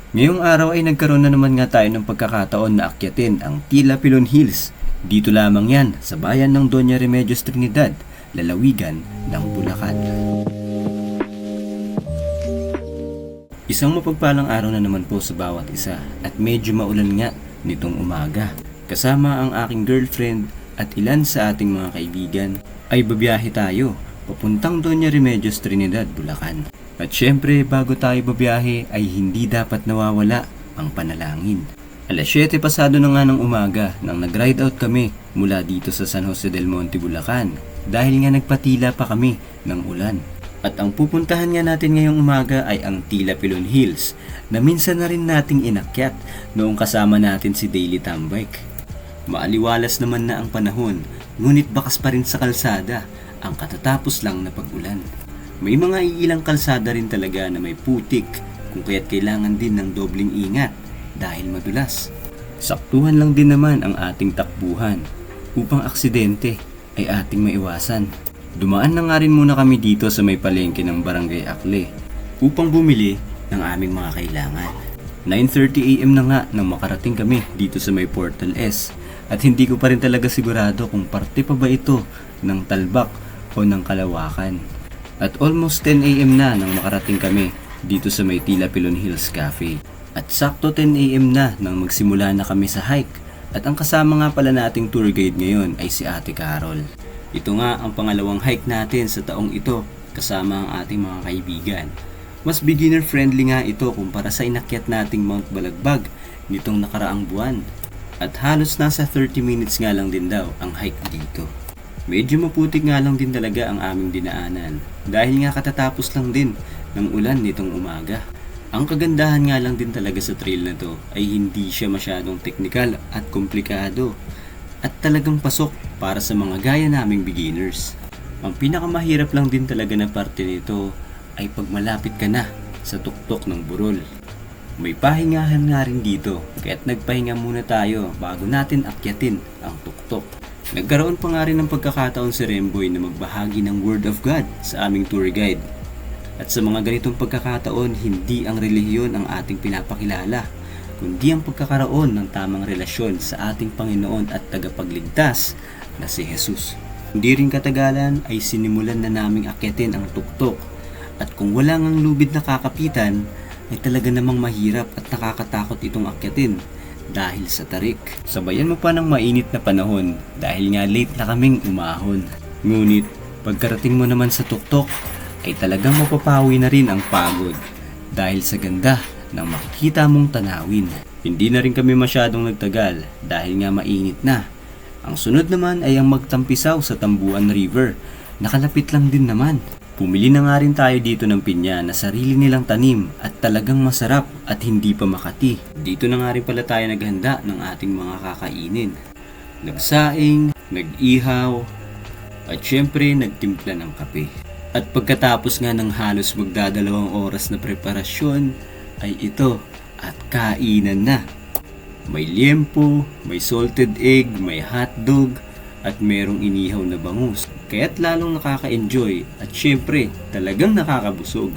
Ngayong araw ay nagkaroon na naman nga tayo ng pagkakataon na akyatin ang Tila Pilon Hills. Dito lamang yan sa bayan ng Doña Remedios Trinidad, lalawigan ng Bulacan. Isang mapagpalang araw na naman po sa bawat isa at medyo maulan nga nitong umaga. Kasama ang aking girlfriend at ilan sa ating mga kaibigan ay babiyahe tayo papuntang Doña Remedios Trinidad, Bulacan. At syempre bago tayo babiyahe ay hindi dapat nawawala ang panalangin. Alas 7 pasado na nga ng umaga nang nag-ride out kami mula dito sa San Jose del Monte, Bulacan dahil nga nagpatila pa kami ng ulan. At ang pupuntahan nga natin ngayong umaga ay ang Tila Pilon Hills na minsan na rin nating inakyat noong kasama natin si Daily Tambike. Maaliwalas naman na ang panahon, ngunit bakas pa rin sa kalsada ang katatapos lang na pag-ulan. May mga iilang kalsada rin talaga na may putik kung kaya't kailangan din ng dobling ingat dahil madulas. Saktuhan lang din naman ang ating takbuhan upang aksidente ay ating maiwasan. Dumaan na nga rin muna kami dito sa may palengke ng Barangay Akle upang bumili ng aming mga kailangan. 9:30 AM na nga nang makarating kami dito sa may Portal S at hindi ko pa rin talaga sigurado kung parte pa ba ito ng Talbak o ng Kalawakan. At almost 10 AM na nang makarating kami dito sa may Tila Pilon Hills Cafe. At sakto 10 AM na nang magsimula na kami sa hike. At ang kasama nga pala nating tour guide ngayon ay si Ate Carol. Ito nga ang pangalawang hike natin sa taong ito kasama ang ating mga kaibigan. Mas beginner friendly nga ito kumpara sa inakyat nating Mount Balagbag nitong nakaraang buwan. At halos nasa 30 minutes nga lang din daw ang hike dito. Medyo maputik nga lang din talaga ang aming dinaanan dahil nga katatapos lang din ng ulan nitong umaga. Ang kagandahan nga lang din talaga sa trail na to ay hindi siya masyadong teknikal at komplikado at talagang pasok para sa mga gaya naming beginners. Ang pinakamahirap lang din talaga na parte nito ay pag malapit ka na sa tuktok ng burol. May pahingahan nga rin dito kaya't nagpahinga muna tayo bago natin akyatin ang tuktok. Nagkaroon pa nga rin ng pagkakataon si Remboy na magbahagi ng Word of God sa aming tour guide. At sa mga ganitong pagkakataon, hindi ang relihiyon ang ating pinapakilala, kundi ang pagkakaroon ng tamang relasyon sa ating Panginoon at tagapagligtas na si Jesus. Hindi rin katagalan ay sinimulan na naming akyatin ang tuktok at kung wala ngang lubid na kakapitan, ay talaga namang mahirap at nakakatakot itong akyatin. Dahil sa tarik. Sabayan mo pa ng mainit na panahon dahil nga late na kaming umahon. Ngunit pagkarating mo naman sa tuktok ay talagang mapapawi na rin ang pagod dahil sa ganda ng makikita mong tanawin. Hindi na rin kami masyadong nagtagal dahil nga mainit na. Ang sunod naman ay ang magtampisaw sa Tambuan River. Nakalapit lang din naman. Pumili na nga rin tayo dito ng pinya na sarili nilang tanim at talagang masarap at hindi pa makati. Dito na nga rin pala tayo naghanda ng ating mga kakainin. Nagsaing, nag-ihaw, at syempre nagtimpla ng kape. At pagkatapos nga ng halos magdadalawang oras na preparasyon ay ito at kainan na. May liempo, may salted egg, may hotdog, at merong inihaw na bangus. Kaya't lalong nakaka-enjoy at syempre talagang nakakabusog.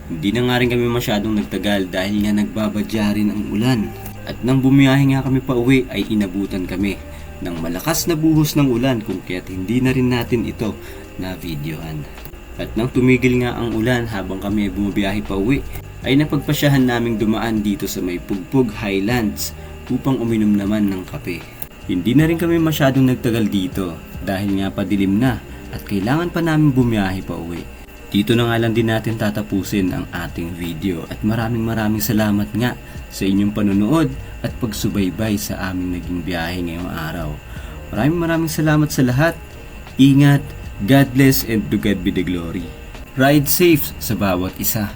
Hindi na nga rin kami masyadong nagtagal dahil nga nagbabadya rin ang ulan. At nang bumiyahe nga kami pa uwi ay inabutan kami ng malakas na buhos ng ulan kung kaya't hindi na rin natin ito na videohan. At nang tumigil nga ang ulan habang kami bumibiyahe pa uwi ay napagpasyahan naming dumaan dito sa may Pugpug Highlands upang uminom naman ng kape. Hindi na rin kami masyadong nagtagal dito dahil nga padilim na at kailangan pa namin bumiyahe pa uwi. Dito na nga lang din natin tatapusin ang ating video at maraming salamat nga sa inyong panonood at pagsubaybay sa aming naging biyahe ngayong araw. Maraming salamat sa lahat. Ingat, God bless and to God be the glory. Ride safe sa bawat isa.